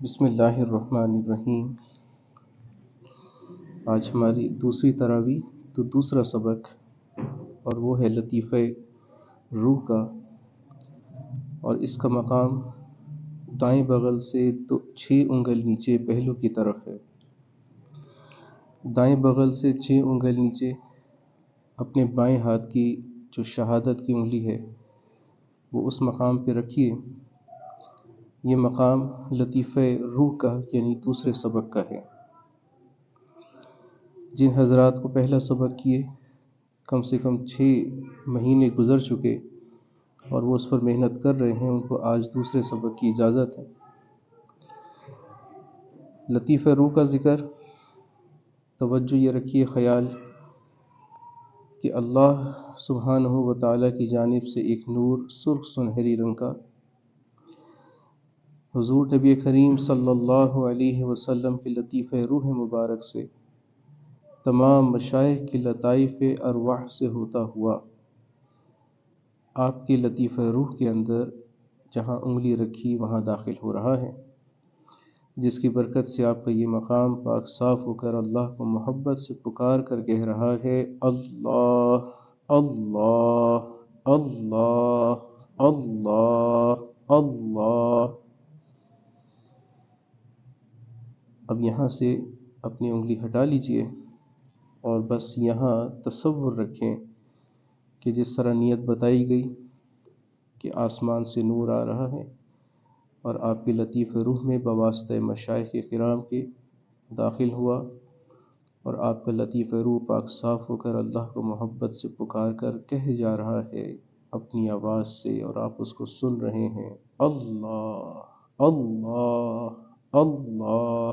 بسم اللہ الرحمن الرحیم۔ آج ہماری دوسری تراویح تو دوسرا سبق، اور وہ ہے لطیفہ روح کا، اور اس کا مقام دائیں بغل سے 6 انگل نیچے پہلو کی طرف ہے۔ دائیں بغل سے 6 انگل نیچے اپنے بائیں ہاتھ کی جو شہادت کی انگلی ہے وہ اس مقام پہ رکھیے۔ یہ مقام لطیفہ روح کا یعنی دوسرے سبق کا ہے۔ جن حضرات کو پہلا سبق کیے کم سے کم 6 مہینے گزر چکے اور وہ اس پر محنت کر رہے ہیں، ان کو آج دوسرے سبق کی اجازت ہے۔ لطیفہ روح کا ذکر، توجہ یہ رکھیے خیال کہ اللہ سبحانہ و تعالیٰ کی جانب سے ایک نور سرخ سنہری رنگ کا حضور نبی کریم صلی اللہ علیہ وسلم کے لطیفہ روح مبارک سے تمام مشائخ کے لطائف ارواح سے ہوتا ہوا آپ کے لطیفہ روح کے اندر جہاں انگلی رکھی وہاں داخل ہو رہا ہے، جس کی برکت سے آپ کا یہ مقام پاک صاف ہو کر اللہ کو محبت سے پکار کر کہہ رہا ہے، اللہ اللہ اللہ اللہ اللہ۔ اب یہاں سے اپنی انگلی ہٹا لیجئے اور بس یہاں تصور رکھیں کہ جس طرح نیت بتائی گئی کہ آسمان سے نور آ رہا ہے اور آپ کے لطیف روح میں بواسطہ مشائخ کرام کے داخل ہوا، اور آپ کا لطیف روح پاک صاف ہو کر اللہ کو محبت سے پکار کر کہہ جا رہا ہے اپنی آواز سے، اور آپ اس کو سن رہے ہیں، اللہ اللہ اللہ۔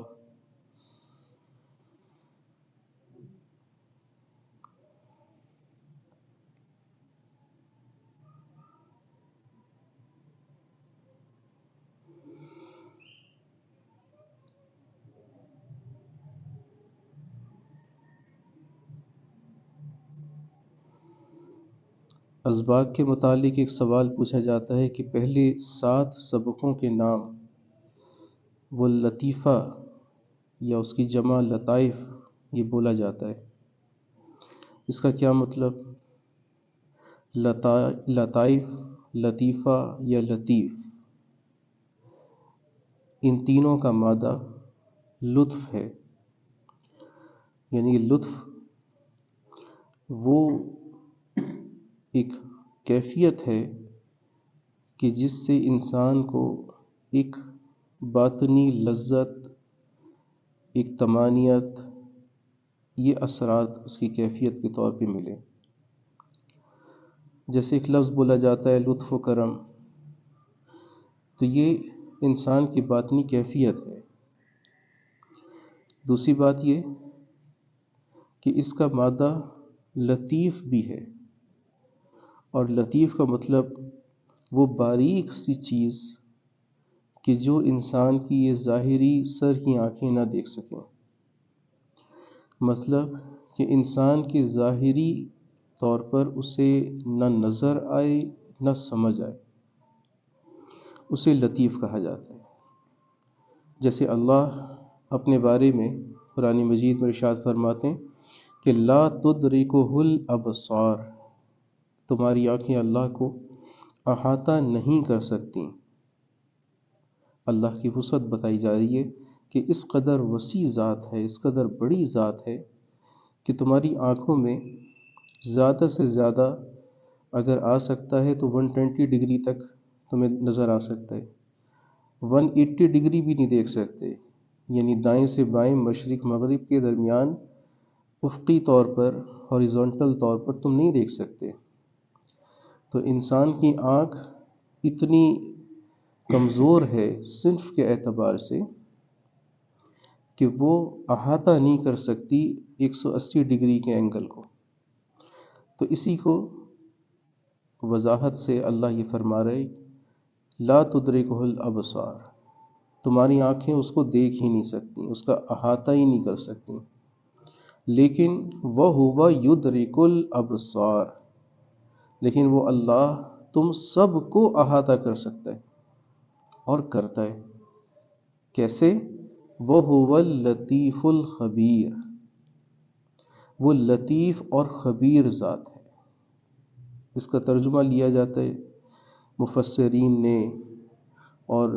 اسباق کے متعلق ایک سوال پوچھا جاتا ہے کہ پہلے 7 سبقوں کے نام وہ لطیفہ یا اس کی جمع لطائف یہ بولا جاتا ہے، اس کا کیا مطلب؟ لطائف، لطیفہ یا لطیف، ان تینوں کا مادہ لطف ہے، یعنی لطف وہ ایک کیفیت ہے کہ جس سے انسان کو ایک باطنی لذت، ایک طمانینت، یہ اثرات اس کی کیفیت کے طور پہ ملے۔ جیسے ایک لفظ بولا جاتا ہے لطف و کرم، تو یہ انسان کی باطنی کیفیت ہے۔ دوسری بات یہ کہ اس کا مادہ لطیف بھی ہے، اور لطیف کا مطلب وہ باریک سی چیز کہ جو انسان کی یہ ظاہری سر کی آنکھیں نہ دیکھ سکیں، مطلب کہ انسان کے ظاہری طور پر اسے نہ نظر آئے نہ سمجھ آئے، اسے لطیف کہا جاتا ہے۔ جیسے اللہ اپنے بارے میں قرآن مجید میں ارشاد فرماتے ہیں کہ لا تدرکہ الابصار، تمہاری آنکھیں اللہ کو احاطہ نہیں کر سکتی۔ اللہ کی وسعت بتائی جا رہی ہے کہ اس قدر وسیع ذات ہے، اس قدر بڑی ذات ہے کہ تمہاری آنکھوں میں زیادہ سے زیادہ اگر آ سکتا ہے تو 120 ڈگری تک تمہیں نظر آ سکتا ہے، 180 ڈگری بھی نہیں دیکھ سکتے، یعنی دائیں سے بائیں، مشرق مغرب کے درمیان افقی طور پر، ہاریزونٹل طور پر تم نہیں دیکھ سکتے۔ تو انسان کی آنکھ اتنی کمزور ہے صنف کے اعتبار سے کہ وہ احاطہ نہیں کر سکتی 180 ڈگری کے اینگل کو۔ تو اسی کو وضاحت سے اللہ یہ فرما رہے لا تدرکہ الابصار، تمہاری آنکھیں اس کو دیکھ ہی نہیں سکتی، اس کا احاطہ ہی نہیں کر سکتی، لیکن وَهُوَ يُدْرِكُ الْأَبْصَارَ، لیکن وہ اللہ تم سب کو احاطہ کر سکتا ہے اور کرتا ہے۔ کیسے؟ وَهُوَ اللطیف الخبیر، وہ لطیف اور خبیر ذات ہے۔ اس کا ترجمہ لیا جاتا ہے مفسرین نے اور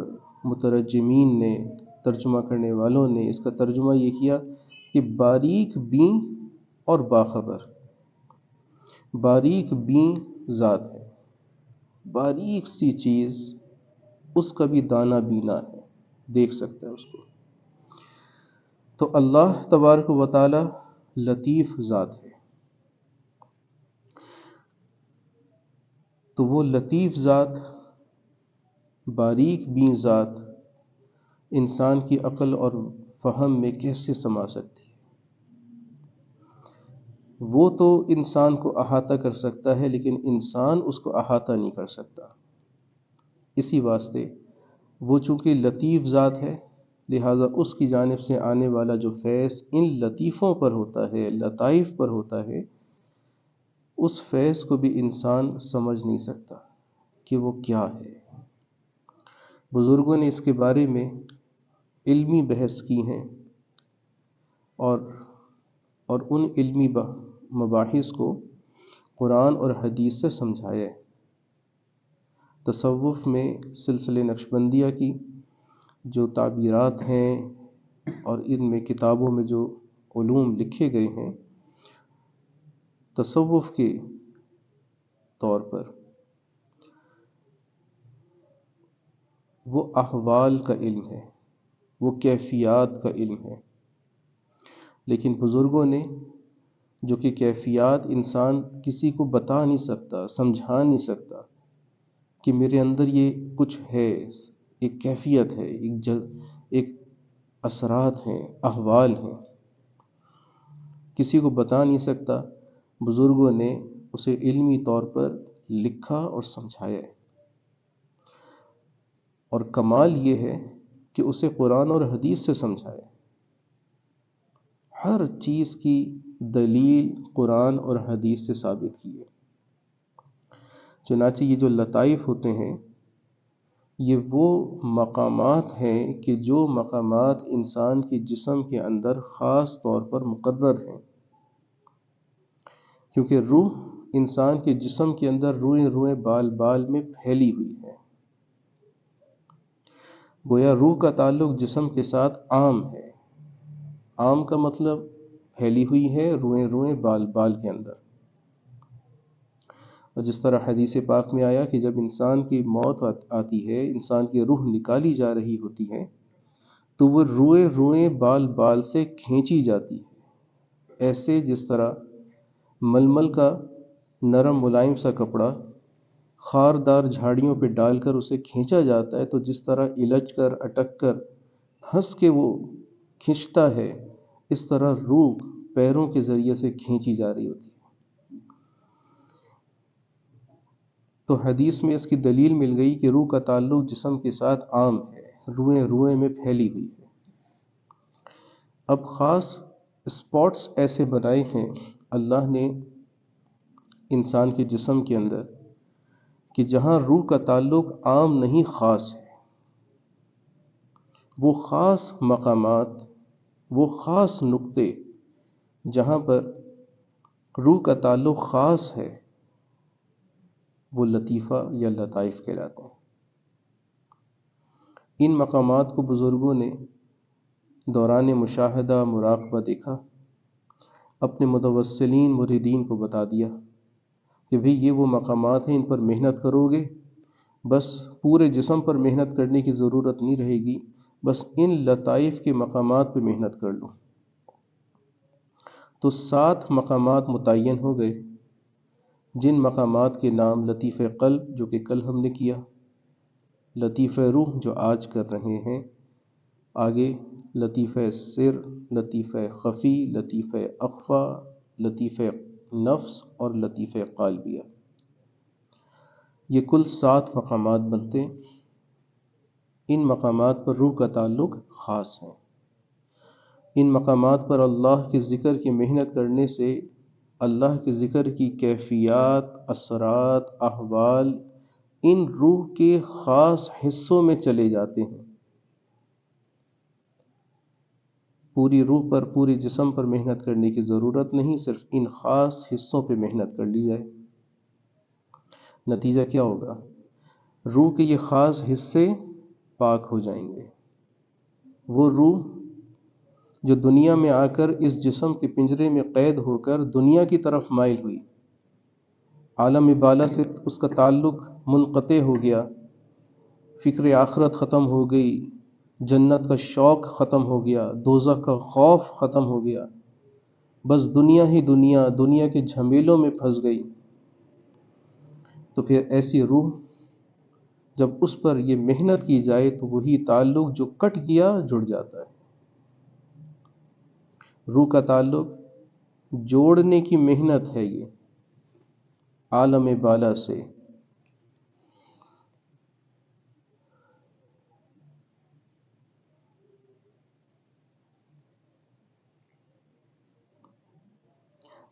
مترجمین نے، ترجمہ کرنے والوں نے اس کا ترجمہ یہ کیا کہ باریک بین اور باخبر، باریک بین ذات ہے، باریک سی چیز اس کا بھی دانہ بینا ہے، دیکھ سکتا ہے اس کو۔ تو اللہ تبارک و تعالی لطیف ذات ہے، تو وہ لطیف ذات، باریک بین ذات انسان کی عقل اور فہم میں کیسے سما سکتی ہے؟ وہ تو انسان کو احاطہ کر سکتا ہے لیکن انسان اس کو احاطہ نہیں کر سکتا۔ اسی واسطے وہ چونکہ لطیف ذات ہے، لہٰذا اس کی جانب سے آنے والا جو فیض ان لطیفوں پر ہوتا ہے، لطائف پر ہوتا ہے، اس فیض کو بھی انسان سمجھ نہیں سکتا کہ وہ کیا ہے۔ بزرگوں نے اس کے بارے میں علمی بحث کی ہیں اور ان علمی مباحث کو قرآن اور حدیث سے سمجھایا ہے۔ تصوف میں سلسلہ نقشبندیہ کی جو تعبیرات ہیں اور ان میں کتابوں میں جو علوم لکھے گئے ہیں، تصوف کے طور پر وہ احوال کا علم ہے، وہ کیفیات کا علم ہے، لیکن بزرگوں نے جو کہ کیفیات انسان کسی کو بتا نہیں سکتا، سمجھا نہیں سکتا کہ میرے اندر یہ کچھ ہے، ایک کیفیت ہے، ایک اثرات ہیں، احوال ہیں، کسی کو بتا نہیں سکتا، بزرگوں نے اسے علمی طور پر لکھا اور سمجھایا ہے۔ اور کمال یہ ہے کہ اسے قرآن اور حدیث سے سمجھایا، ہر چیز کی دلیل قرآن اور حدیث سے ثابت کی ہے۔ چنانچہ یہ جو لطائف ہوتے ہیں، یہ وہ مقامات ہیں کہ جو مقامات انسان کے جسم کے اندر خاص طور پر مقرر ہیں، کیونکہ روح انسان کے جسم کے اندر روئیں روئیں بال بال میں پھیلی ہوئی ہے، گویا روح کا تعلق جسم کے ساتھ عام ہے۔ عام کا مطلب پھیلی ہوئی ہے روئیں روئیں بال بال کے اندر۔ اور جس طرح حدیث پاک میں آیا کہ جب انسان کی موت آتی ہے، انسان کی روح نکالی جا رہی ہوتی ہے، تو وہ روئیں روئیں بال بال سے کھینچی جاتی ہے، ایسے جس طرح ململ کا نرم ملائم سا کپڑا خاردار جھاڑیوں پہ ڈال کر اسے کھینچا جاتا ہے، تو جس طرح الجھ کر اٹک کر ہنس کے وہ کھنچتا ہے، اس طرح روح پیروں کے ذریعے سے کھینچی جا رہی ہوتی ہے۔ تو حدیث میں اس کی دلیل مل گئی کہ روح کا تعلق جسم کے ساتھ عام ہے، روئیں روئیں میں پھیلی ہوئی ہے۔ اب خاص اسپاٹس ایسے بنائے ہیں اللہ نے انسان کے جسم کے اندر کہ جہاں روح کا تعلق عام نہیں خاص ہے، وہ خاص مقامات، وہ خاص نقطے جہاں پر روح کا تعلق خاص ہے، وہ لطیفہ یا لطائف کہلاتے ہیں۔ ان مقامات کو بزرگوں نے دوران مشاہدہ مراقبہ دیکھا، اپنے متوسلین مریدین کو بتا دیا کہ بھئی یہ وہ مقامات ہیں، ان پر محنت کرو گے، بس پورے جسم پر محنت کرنے کی ضرورت نہیں رہے گی، بس ان لطائف کے مقامات پہ محنت کر لو۔ تو 7 مقامات متعین ہو گئے، جن مقامات کے نام لطیف قلب جو کہ کل ہم نے کیا، لطیف روح جو آج کر رہے ہیں، آگے لطیف سر، لطیف خفی، لطیف اخفا، لطیف نفس اور لطیف قالبیہ، یہ کل 7 مقامات بنتے ہیں۔ ان مقامات پر روح کا تعلق خاص ہے۔ ان مقامات پر اللہ کے ذکر کی محنت کرنے سے اللہ کے ذکر کی کیفیات، اثرات، احوال ان روح کے خاص حصوں میں چلے جاتے ہیں، پوری روح پر، پورے جسم پر محنت کرنے کی ضرورت نہیں، صرف ان خاص حصوں پہ محنت کر لی جائے۔ نتیجہ کیا ہوگا؟ روح کے یہ خاص حصے پاک ہو جائیں گے۔ وہ روح جو دنیا میں آ کر اس جسم کے پنجرے میں قید ہو کر دنیا کی طرف مائل ہوئی، عالم بالا سے اس کا تعلق منقطع ہو گیا، فکر آخرت ختم ہو گئی، جنت کا شوق ختم ہو گیا، دوزخ کا خوف ختم ہو گیا، بس دنیا ہی دنیا، دنیا کے جھمیلوں میں پھنس گئی، تو پھر ایسی روح جب اس پر یہ محنت کی جائے تو وہی تعلق جو کٹ گیا جڑ جاتا ہے۔ روح کا تعلق جوڑنے کی محنت ہے یہ عالم بالا سے۔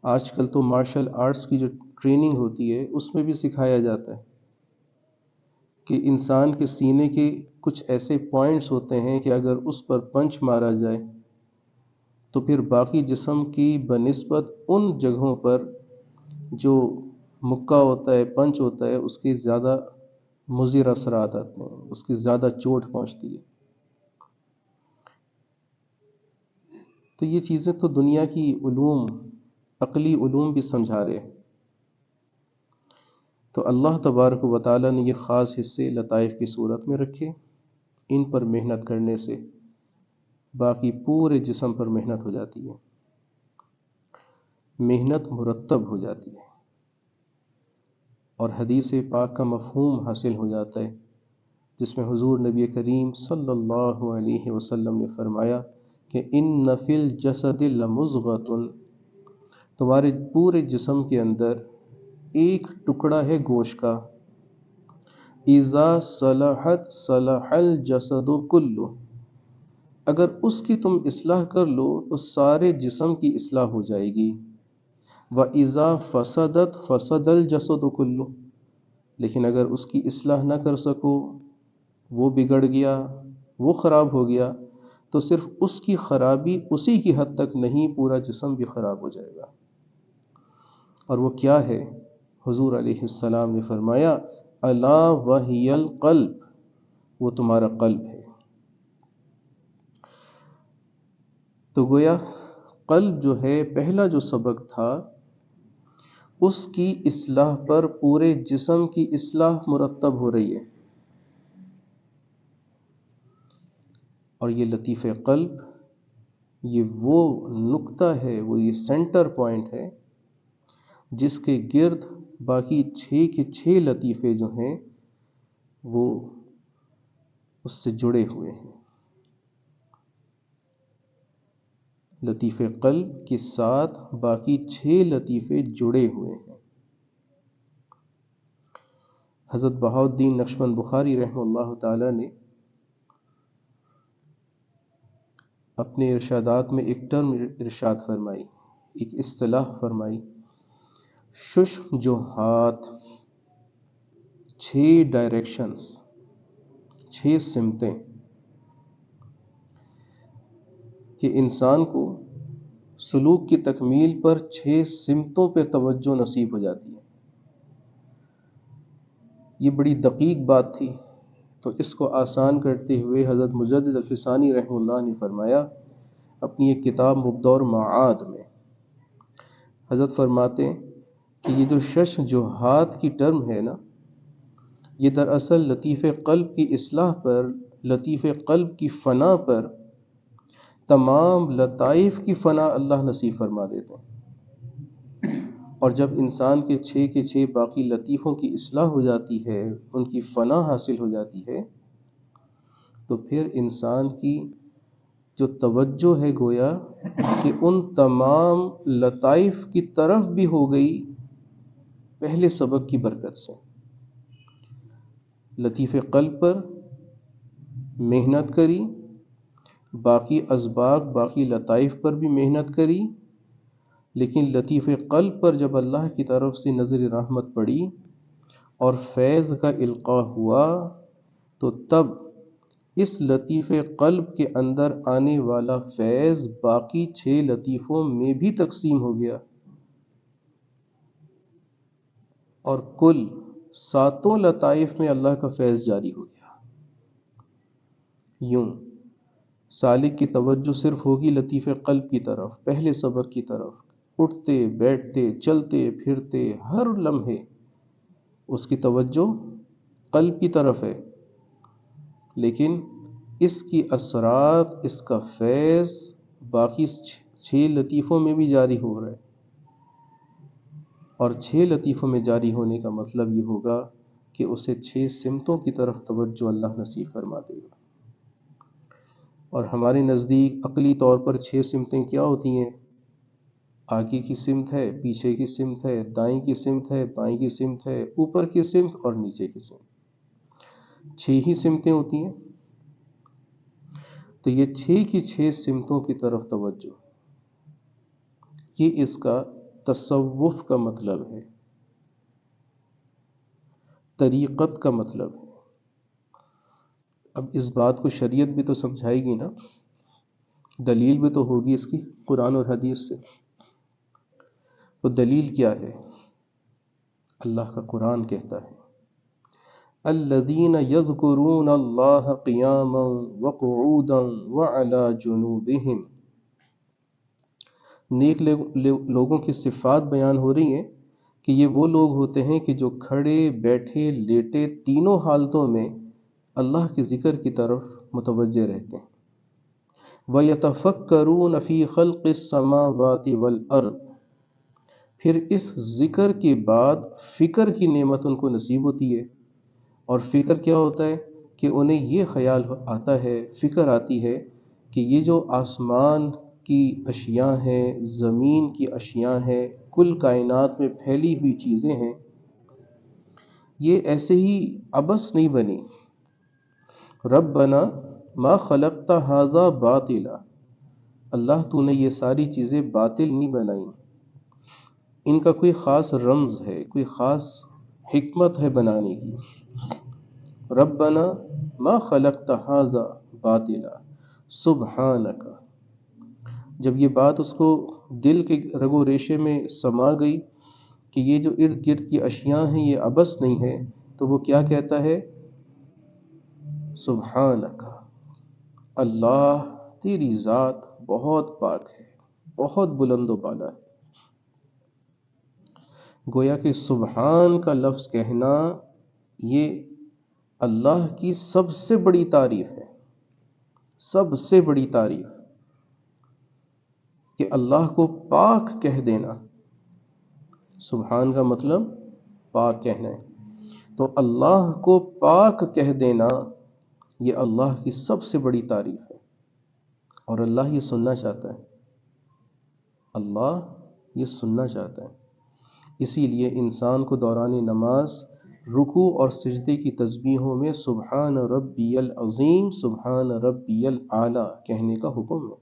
آج کل تو مارشل آرٹس کی جو ٹریننگ ہوتی ہے اس میں بھی سکھایا جاتا ہے کہ انسان کے سینے کے کچھ ایسے پوائنٹس ہوتے ہیں کہ اگر اس پر پنچ مارا جائے تو پھر باقی جسم کی بنسبت ان جگہوں پر جو مکہ ہوتا ہے، پنچ ہوتا ہے، اس کے زیادہ مضر اثرات آتے ہیں، اس کی زیادہ چوٹ پہنچتی ہے۔ تو یہ چیزیں تو دنیا کی علوم، عقلی علوم بھی سمجھا رہے ہیں۔ تو اللہ تبارک و تعالیٰ نے یہ خاص حصے لطائف کی صورت میں رکھے، ان پر محنت کرنے سے باقی پورے جسم پر محنت ہو جاتی ہے، محنت مرتب ہو جاتی ہے، اور حدیث پاک کا مفہوم حاصل ہو جاتا ہے، جس میں حضور نبی کریم صلی اللہ علیہ وسلم نے فرمایا کہ ان فی الجسد لمضغۃ، تمہارے پورے جسم کے اندر ایک ٹکڑا ہے گوشت کا، اذا صلحت صلح الجسد کلہ، اگر اس کی تم اصلاح کر لو تو سارے جسم کی اصلاح ہو جائے گی، وَإِذَا فَسَدَتْ فَسَدَ الْجَسَدُ كُلُّهُ، لیکن اگر اس کی اصلاح نہ کر سکو، وہ بگڑ گیا، وہ خراب ہو گیا، تو صرف اس کی خرابی اسی کی حد تک نہیں، پورا جسم بھی خراب ہو جائے گا۔ اور وہ کیا ہے؟ حضور علیہ السلام نے فرمایا الا وہی القلب، وہ تمہارا قلب ہے۔ تو گویا قلب جو ہے، پہلا جو سبق تھا، اس کی اصلاح پر پورے جسم کی اصلاح مرتب ہو رہی ہے، اور یہ لطیف قلب، یہ وہ نقطہ ہے، وہ یہ سینٹر پوائنٹ ہے جس کے گرد باقی 6 کے 6 لطیفے جو ہیں وہ اس سے جڑے ہوئے ہیں۔ لطیف قلب کے ساتھ باقی 6 لطیفے جڑے ہوئے ہیں۔ حضرت بہاؤالدین نقشبند بخاری رحمہ اللہ تعالی نے اپنے ارشادات میں ایک ٹرم ارشاد فرمائی، ایک اصطلاح فرمائی، ششم جو ہاتھ، 6 ڈائریکشنز، 6 سمتیں، کہ انسان کو سلوک کی تکمیل پر 6 سمتوں پہ توجہ نصیب ہو جاتی ہے۔ یہ بڑی دقیق بات تھی، تو اس کو آسان کرتے ہوئے حضرت مجدد الفسانی رحمہ اللہ نے فرمایا اپنی ایک کتاب مبدع المعاد میں، حضرت فرماتے ہیں کہ یہ جو شش جوہات کی ٹرم ہے نا، یہ دراصل لطیف قلب کی اصلاح پر، لطیف قلب کی فنا پر، تمام لطائف کی فنا اللہ نصیب فرما دیتے ہیں۔ اور جب انسان کے 6 کے 6 باقی لطیفوں کی اصلاح ہو جاتی ہے، ان کی فنا حاصل ہو جاتی ہے، تو پھر انسان کی جو توجہ ہے گویا کہ ان تمام لطائف کی طرف بھی ہو گئی پہلے سبق کی برکت سے۔ لطیف قلب پر محنت کری، باقی اسباق، باقی لطائف پر بھی محنت کری، لیکن لطیف قلب پر جب اللہ کی طرف سے نظر رحمت پڑی اور فیض کا القاء ہوا، تو تب اس لطیفے قلب کے اندر آنے والا فیض باقی 6 لطیفوں میں بھی تقسیم ہو گیا، اور کل 7 لطائف میں اللہ کا فیض جاری ہو گیا۔ یوں سالک کی توجہ صرف ہوگی لطیف قلب کی طرف، پہلے صبر کی طرف، اٹھتے بیٹھتے چلتے پھرتے ہر لمحے اس کی توجہ قلب کی طرف ہے، لیکن اس کی اثرات، اس کا فیض باقی 6 لطیفوں میں بھی جاری ہو رہا ہے، اور 6 لطیفوں میں جاری ہونے کا مطلب یہ ہوگا کہ اسے 6 سمتوں کی طرف توجہ اللہ نصیب فرما دے گا۔ اور ہمارے نزدیک عقلی طور پر 6 سمتیں کیا ہوتی ہیں؟ آگے کی سمت ہے، پیچھے کی سمت ہے، دائیں کی سمت ہے، بائیں کی سمت ہے، اوپر کی سمت اور نیچے کی سمت، 6 ہی سمتیں ہوتی ہیں۔ تو یہ 6 کی 6 سمتوں کی طرف توجہ، یہ اس کا تصوف کا مطلب ہے، طریقت کا مطلب ہے۔ اب اس بات کو شریعت بھی تو سمجھائے گی نا، دلیل بھی تو ہوگی اس کی قرآن اور حدیث سے۔ تو دلیل کیا ہے؟ اللہ کا قرآن کہتا ہے الذین یذکرون اللہ قیاما وقعودا وعلی جنوبہم، نیک لوگوں کی صفات بیان ہو رہی ہیں کہ یہ وہ لوگ ہوتے ہیں کہ جو کھڑے بیٹھے لیٹے تینوں حالتوں میں اللہ کے ذکر کی طرف متوجہ رہتے ہیں۔ وَيَتَفَكَّرُونَ فِي خَلْقِ السَّمَاوَاتِ وَالْأَرْضِ، پھر اس ذکر کے بعد فکر کی نعمت ان کو نصیب ہوتی ہے۔ اور فکر کیا ہوتا ہے؟ کہ انہیں یہ خیال آتا ہے، فکر آتی ہے کہ یہ جو آسمان کی اشیاء ہیں، زمین کی اشیاء ہیں، کل کائنات میں پھیلی ہوئی چیزیں ہیں، یہ ایسے ہی عبث نہیں بنی۔ ربنا ما خلقت ھذا باطلا، اللہ تو نے یہ ساری چیزیں باطل نہیں بنائیں، ان کا کوئی خاص رمز ہے، کوئی خاص حکمت ہے بنانے کی۔ ربنا ما خلقت ھذا باطلا سبحانک، جب یہ بات اس کو دل کے رگ و ریشے میں سما گئی کہ یہ جو ارد گرد کی اشیاء ہیں یہ عبث نہیں ہے، تو وہ کیا کہتا ہے؟ سبحانک، اللہ تیری ذات بہت پاک ہے، بہت بلند و بالا ہے۔ گویا کہ سبحان کا لفظ کہنا یہ اللہ کی سب سے بڑی تعریف ہے، سب سے بڑی تعریف، کہ اللہ کو پاک کہہ دینا۔ سبحان کا مطلب پاک کہنا ہے، تو اللہ کو پاک کہہ دینا یہ اللہ کی سب سے بڑی تعریف ہے، اور اللہ یہ سننا چاہتا ہے، اللہ یہ سننا چاہتا ہے۔ اسی لیے انسان کو دوران نماز رکوع اور سجدے کی تسبیحوں میں سبحان ربی العظیم، سبحان ربی الاعلی کہنے کا حکم ہے۔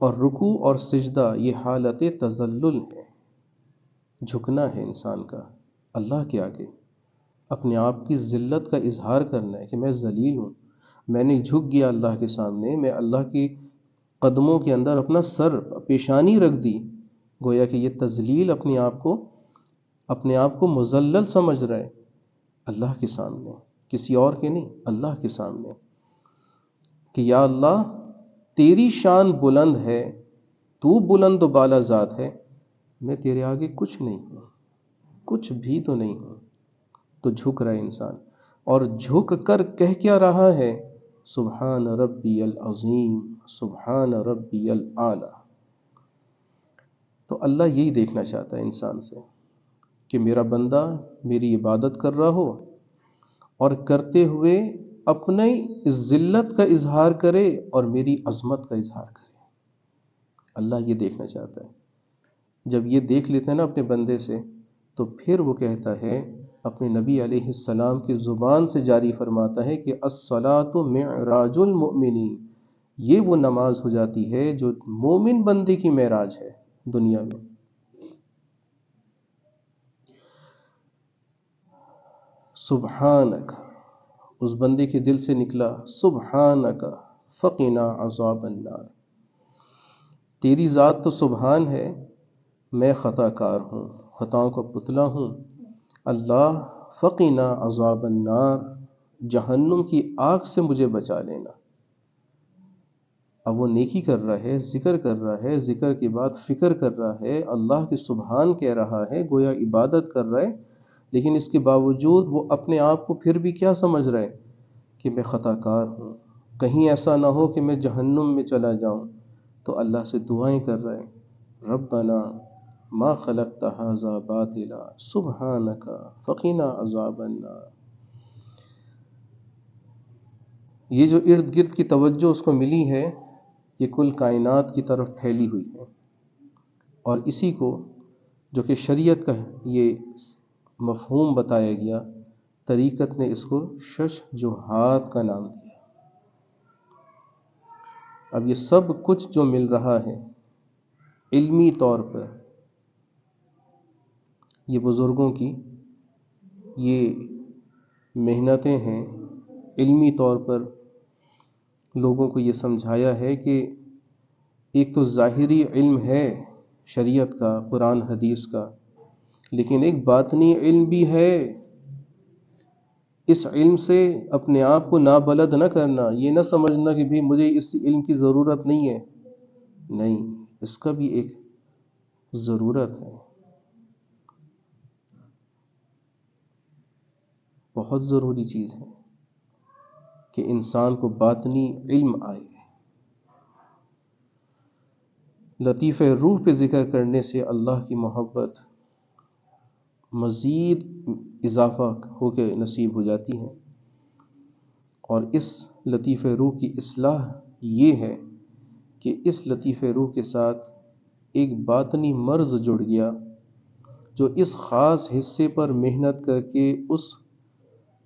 اور رکوع اور سجدہ یہ حالت تذلل ہے، جھکنا ہے انسان کا اللہ کے آگے، اپنے آپ کی ذلت کا اظہار کرنا ہے کہ میں ذلیل ہوں، میں نے جھک گیا اللہ کے سامنے، میں اللہ کے قدموں کے اندر اپنا سر، پیشانی رکھ دی۔ گویا کہ یہ تذلیل اپنے آپ کو مذلل سمجھ رہا ہے اللہ کے سامنے، کسی اور کے نہیں، اللہ کے سامنے، کہ یا اللہ تیری شان بلند ہے، تو بلند و بالا ذات ہے، میں تیرے آگے کچھ نہیں ہوں، کچھ بھی تو نہیں ہوں۔ تو جھک رہا ہے انسان، اور جھک کر کہہ کیا رہا ہے؟ سبحان ربی العظیم، سبحان ربی الاعلی۔ تو اللہ یہی دیکھنا چاہتا ہے انسان سے، کہ میرا بندہ میری عبادت کر رہا ہو اور کرتے ہوئے اپنے ذلت کا اظہار کرے اور میری عظمت کا اظہار کرے۔ اللہ یہ دیکھنا چاہتا ہے۔ جب یہ دیکھ لیتا ہے نا اپنے بندے سے، تو پھر وہ کہتا ہے، اپنے نبی علیہ السلام کی زبان سے جاری فرماتا ہے کہ الصلاۃ معراج المؤمنین، یہ وہ نماز ہو جاتی ہے جو مومن بندے کی معراج ہے دنیا میں۔ سبحانک، اس بندے کے دل سے نکلا سبحانک فقنا عذاب النار، تیری ذات تو سبحان ہے، میں خطا کار ہوں، خطاؤں کا پتلا ہوں، اللہ فقنا عذاب النار، جہنم کی آگ سے مجھے بچا لینا۔ اب وہ نیکی کر رہا ہے، ذکر کر رہا ہے، ذکر کے بعد فکر کر رہا ہے، اللہ کی سبحان کہہ رہا ہے، گویا عبادت کر رہا ہے، لیکن اس کے باوجود وہ اپنے آپ کو پھر بھی کیا سمجھ رہا ہے کہ میں خطا کار ہوں، کہیں ایسا نہ ہو کہ میں جہنم میں چلا جاؤں، تو اللہ سے دعائیں کر رہے ہیں، ربنا ما خلقت ھذا باطلا سبحانک فقنا عذاب النار۔ یہ جو ارد گرد کی توجہ اس کو ملی ہے، یہ کل کائنات کی طرف پھیلی ہوئی ہے، اور اسی کو جو کہ شریعت کا یہ مفہوم بتایا گیا، طریقت نے اس کو شش جوہات کا نام دیا۔ اب یہ سب کچھ جو مل رہا ہے علمی طور پر، یہ بزرگوں کی یہ محنتیں ہیں، علمی طور پر لوگوں کو یہ سمجھایا ہے کہ ایک تو ظاہری علم ہے شریعت کا، قرآن حدیث کا، لیکن ایک باطنی علم بھی ہے۔ اس علم سے اپنے آپ کو نابلد نہ کرنا، یہ نہ سمجھنا کہ بھی مجھے اس علم کی ضرورت نہیں ہے، نہیں، اس کا بھی ایک ضرورت ہے، بہت ضروری چیز ہے کہ انسان کو باطنی علم آئے۔ لطیفہ روح پہ ذکر کرنے سے اللہ کی محبت مزید اضافہ ہو کے نصیب ہو جاتی ہے، اور اس لطیفہ روح کی اصلاح یہ ہے کہ اس لطیفہ روح کے ساتھ ایک باطنی مرض جڑ گیا، جو اس خاص حصے پر محنت کر کے اس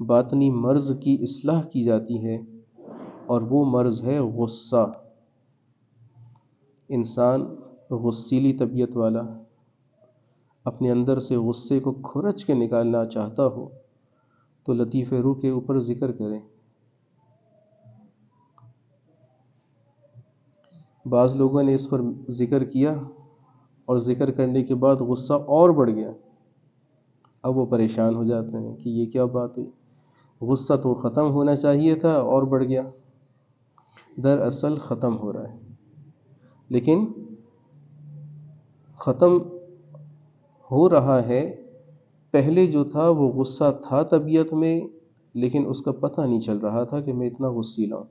باطنی مرض کی اصلاح کی جاتی ہے، اور وہ مرض ہے غصہ۔ انسان غصیلی طبیعت والا اپنے اندر سے غصے کو کھرچ کے نکالنا چاہتا ہو تو لطیفہ روح کے اوپر ذکر کریں۔ بعض لوگوں نے اس پر ذکر کیا اور ذکر کرنے کے بعد غصہ اور بڑھ گیا، اب وہ پریشان ہو جاتے ہیں کہ یہ کیا بات ہوئی، غصہ تو ختم ہونا چاہیے تھا اور بڑھ گیا۔ دراصل ختم ہو رہا ہے، لیکن ختم ہو رہا ہے، پہلے جو تھا وہ غصہ تھا طبیعت میں، لیکن اس کا پتہ نہیں چل رہا تھا کہ میں اتنا غصیلا ہوں،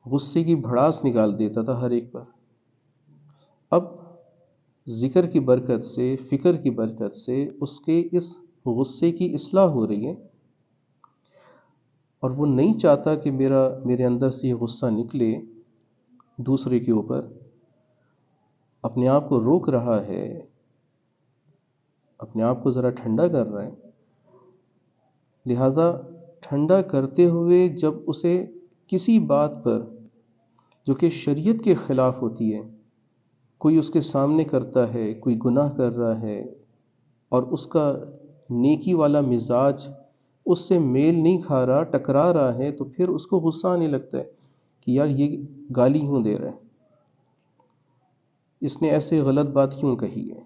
غصے کی بھڑاس نکال دیتا تھا ہر ایک پر۔ اب ذکر کی برکت سے، فکر کی برکت سے اس کے اس غصے کی اصلاح ہو رہی ہے، اور وہ نہیں چاہتا کہ میرے اندر سے یہ غصہ نکلے دوسرے کے اوپر، اپنے آپ کو روک رہا ہے، اپنے آپ کو ذرا ٹھنڈا کر رہا ہے۔ لہٰذا ٹھنڈا کرتے ہوئے جب اسے کسی بات پر جو کہ شریعت کے خلاف ہوتی ہے، کوئی اس کے سامنے کرتا ہے، کوئی گناہ کر رہا ہے، اور اس کا نیکی والا مزاج اس سے میل نہیں کھا رہا، ٹکرا رہا ہے، تو پھر اس کو غصہ آنے لگتا ہے کہ یار یہ گالی کیوں دے رہا ہے، اس نے ایسے غلط بات کیوں کہی ہے،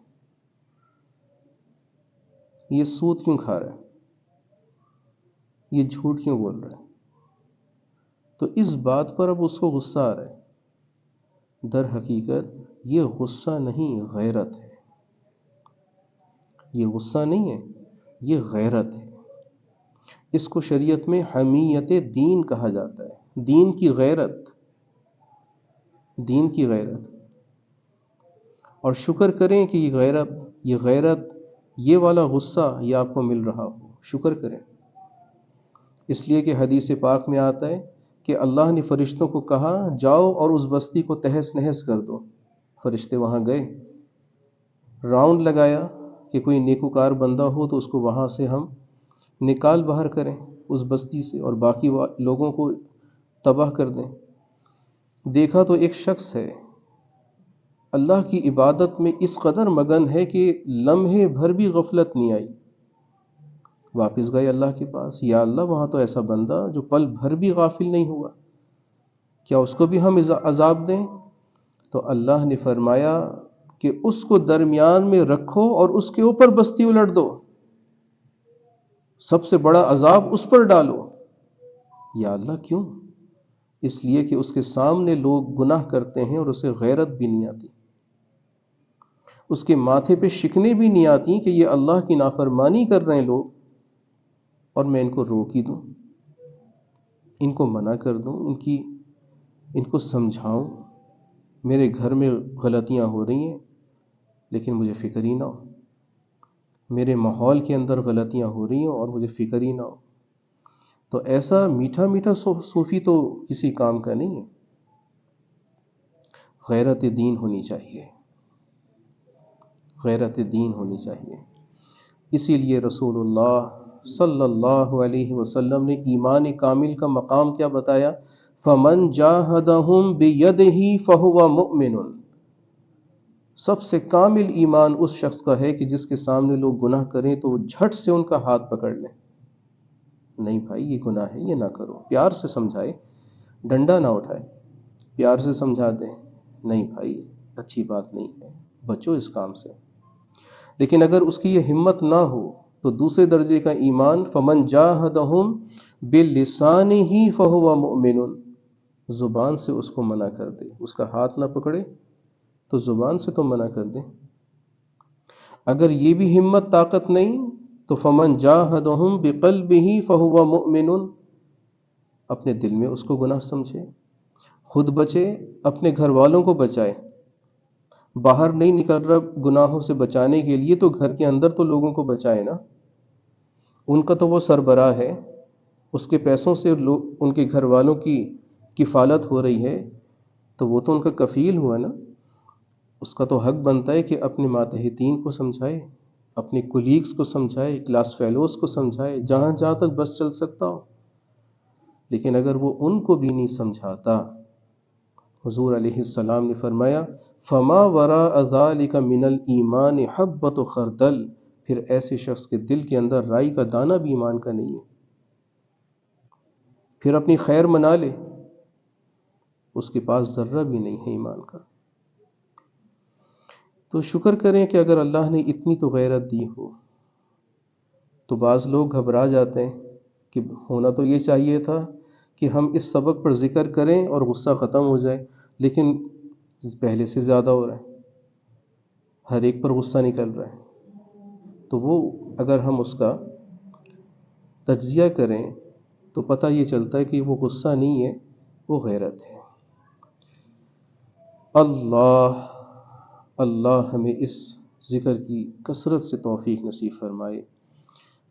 یہ سود کیوں کھا رہا ہے، یہ جھوٹ کیوں بول رہا ہے۔ تو اس بات پر اب اس کو غصہ آ رہا ہے، در حقیقت یہ غصہ نہیں، غیرت ہے، یہ غصہ نہیں ہے، یہ غیرت ہے۔ اس کو شریعت میں حمیت دین کہا جاتا ہے، دین کی غیرت، دین کی غیرت۔ اور شکر کریں کہ یہ غیرت، یہ والا غصہ یہ آپ کو مل رہا ہو، شکر کریں، اس لیے کہ حدیث پاک میں آتا ہے کہ اللہ نے فرشتوں کو کہا جاؤ اور اس بستی کو تہس نہس کر دو۔ فرشتے وہاں گئے، راؤنڈ لگایا کہ کوئی نیکوکار بندہ ہو تو اس کو وہاں سے ہم نکال باہر کریں اس بستی سے، اور باقی لوگوں کو تباہ کر دیں۔ دیکھا تو ایک شخص ہے اللہ کی عبادت میں اس قدر مگن ہے کہ لمحے بھر بھی غفلت نہیں آئی، واپس گئے اللہ کے پاس، یا اللہ وہاں تو ایسا بندہ جو پل بھر بھی غافل نہیں ہوا، کیا اس کو بھی ہم عذاب دیں؟ تو اللہ نے فرمایا کہ اس کو درمیان میں رکھو اور اس کے اوپر بستی الٹ دو، سب سے بڑا عذاب اس پر ڈالو۔ یا اللہ کیوں؟ اس لیے کہ اس کے سامنے لوگ گناہ کرتے ہیں اور اسے غیرت بھی نہیں آتی، اس کے ماتھے پہ شکنیں بھی نہیں آتی کہ یہ اللہ کی نافرمانی کر رہے ہیں لوگ، اور میں ان کو روک ہی دوں، ان کو منع کر دوں، ان کو سمجھاؤں، میرے گھر میں غلطیاں ہو رہی ہیں لیکن مجھے فکر ہی نہ ہو، میرے ماحول کے اندر غلطیاں ہو رہی ہیں اور مجھے فکر ہی نہ ہو۔ تو ایسا میٹھا میٹھا صوفی تو کسی کام کا نہیں ہے، غیرت دین ہونی چاہیے، غیرت دین ہونی چاہیے۔ اسی لیے رسول اللہ صلی اللہ علیہ وسلم نے ایمان کامل کا مقام کیا بتایا؟ فَمَنْ جَاهَدَهُمْ بِيَدِهِ فَهُوَ مُؤْمِنٌ۔ سب سے کامل ایمان اس شخص کا ہے کہ جس کے سامنے لوگ گناہ کریں تو وہ جھٹ سے ان کا ہاتھ پکڑ لیں، نہیں بھائی یہ گناہ ہے، یہ نہ کرو، پیار سے سمجھائے، ڈنڈا نہ اٹھائے، پیار سے سمجھا دیں، نہیں بھائی اچھی بات نہیں ہے، بچو اس کام سے۔ لیکن اگر اس کی یہ ہمت نہ ہو تو دوسرے درجے کا ایمان فمن جاہدہم بلسانہ فہو مؤمن، زبان سے اس کو منع کر دے، اس کا ہاتھ نہ پکڑے تو زبان سے تو منع کر دے۔ اگر یہ بھی ہمت طاقت نہیں تو فمن جاہدہم بقلبہ فہو مؤمن، اپنے دل میں اس کو گناہ سمجھے، خود بچے، اپنے گھر والوں کو بچائے، باہر نہیں نکل رہا گناہوں سے بچانے کے لیے تو گھر کے اندر تو لوگوں کو بچائے نا، ان کا تو وہ سربراہ ہے، اس کے پیسوں سے ان کے گھر والوں کی کفالت ہو رہی ہے تو وہ تو ان کا کفیل ہوا نا، اس کا تو حق بنتا ہے کہ اپنے ماتحتین کو سمجھائے، اپنے کولیگز کو سمجھائے، کلاس فیلوز کو سمجھائے، جہاں تک بس چل سکتا ہو۔ لیکن اگر وہ ان کو بھی نہیں سمجھاتا، حضور علیہ السلام نے فرمایا فما وراء ذلك من الایمان حبۃ خردل، پھر ایسے شخص کے دل کے اندر رائی کا دانہ بھی ایمان کا نہیں ہے، پھر اپنی خیر منا لے، اس کے پاس ذرہ بھی نہیں ہے ایمان کا۔ تو شکر کریں کہ اگر اللہ نے اتنی تو غیرت دی ہو، تو بعض لوگ گھبرا جاتے ہیں کہ ہونا تو یہ چاہیے تھا کہ ہم اس سبق پر ذکر کریں اور غصہ ختم ہو جائے، لیکن پہلے سے زیادہ ہو رہا ہے، ہر ایک پر غصہ نکل رہا ہے۔ تو وہ اگر ہم اس کا تجزیہ کریں تو پتہ یہ چلتا ہے کہ وہ غصہ نہیں ہے، وہ غیرت ہے۔ اللہ ہمیں اس ذکر کی کثرت سے توفیق نصیب فرمائے،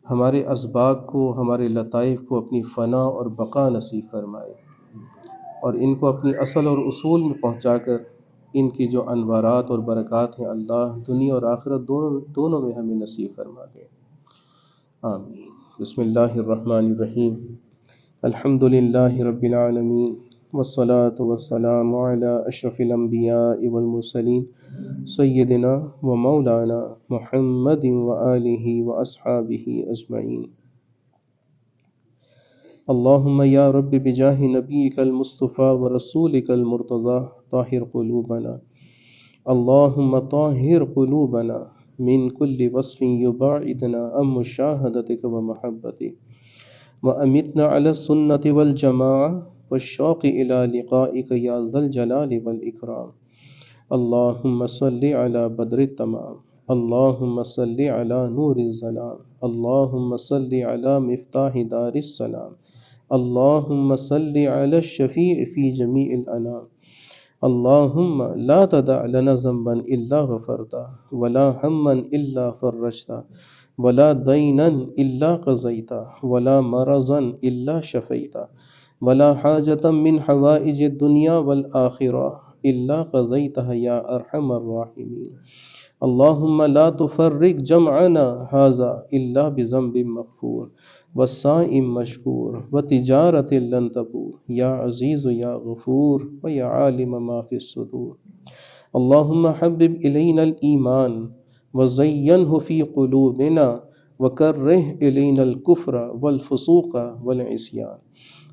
ہمارے اسباق کو، ہمارے لطائف کو اپنی فنا اور بقا نصیب فرمائے، اور ان کو اپنی اصل اور اصول میں پہنچا کر ان کی جو انوارات اور برکات ہیں اللہ دنیا اور آخرت دونوں میں ہمیں نصیب فرما دے، آمین۔ بسم اللہ الرحمن الرحیم، الحمد للہ رب العالمین، والصلاة والسلام علی اشرف الانبیاء والمرسلین، سیدنا و مولانا محمد وآلہ واصحابہ اجمعین۔ اللہم یا رب بجاہ نبیک المصطفى ورسولک المرتضی طاہر قلوبنا، اللہم طاہر قلوبنا من کل وصف یباعدنا عن مشاہدتک ومحبتک، وامتنا علی السنة والجماعة والشوق الى لقائک یا ذا الجلال والاکرام۔ اللہم صلی علی بدر التمام، اللہم صلی علی نور الظلام، اللہم صلی علی مفتاح دار السلام، اللہم صلی علی الشفیع فی جمیع الانام۔ اللہم لا تدع لنا ذنبا الا غفرتا، ولا ہما الا فرجتا، ولا دینا الا قضیتا، ولا مرضا الا شفیتا، ولا حاجة من حوائج الدنیا والآخرہ الا قضیتها یا ارحم الراحمین۔ اللہم لا تفرق جمعنا هذا الا بذنب مغفور، والسائم مشکور، وتجارت لن تبور، یا عزیز یا غفور، ویا عالم ما فی الصدور۔ اللہم حبب الینا الایمان وزینہ فی قلوبنا، وكره إلينا الكفر والفسوق والعصيان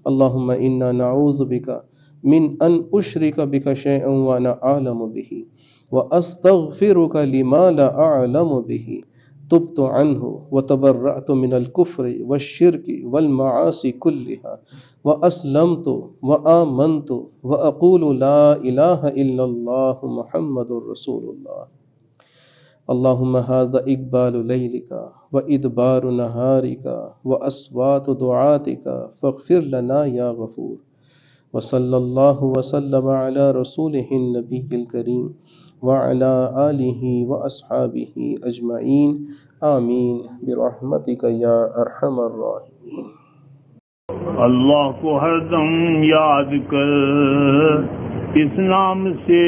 اللهم إنا نعوذ بك من أن أشرك بك شيئا وأنا أعلم به وأستغفرك لما لا أعلم به تبت عنه وتبرأت من الكفر والشرك والمعاصي كلها وأسلمت وآمنت وأقول لا إله إلا الله محمد رسول الله اللهم هذا إقبال ليلك وإدبار نهارك وأصوات دعاتك فاغفر لنا يا غفور وصلى الله وسلم على رسوله النبي الكريم وعلى آله وأصحابه أجمعين آمين برحمتك يا أرحم الراحمين. اللہ کو ہر دم یاد کر، اس نام سے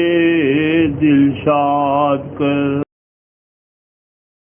دل شاد کر.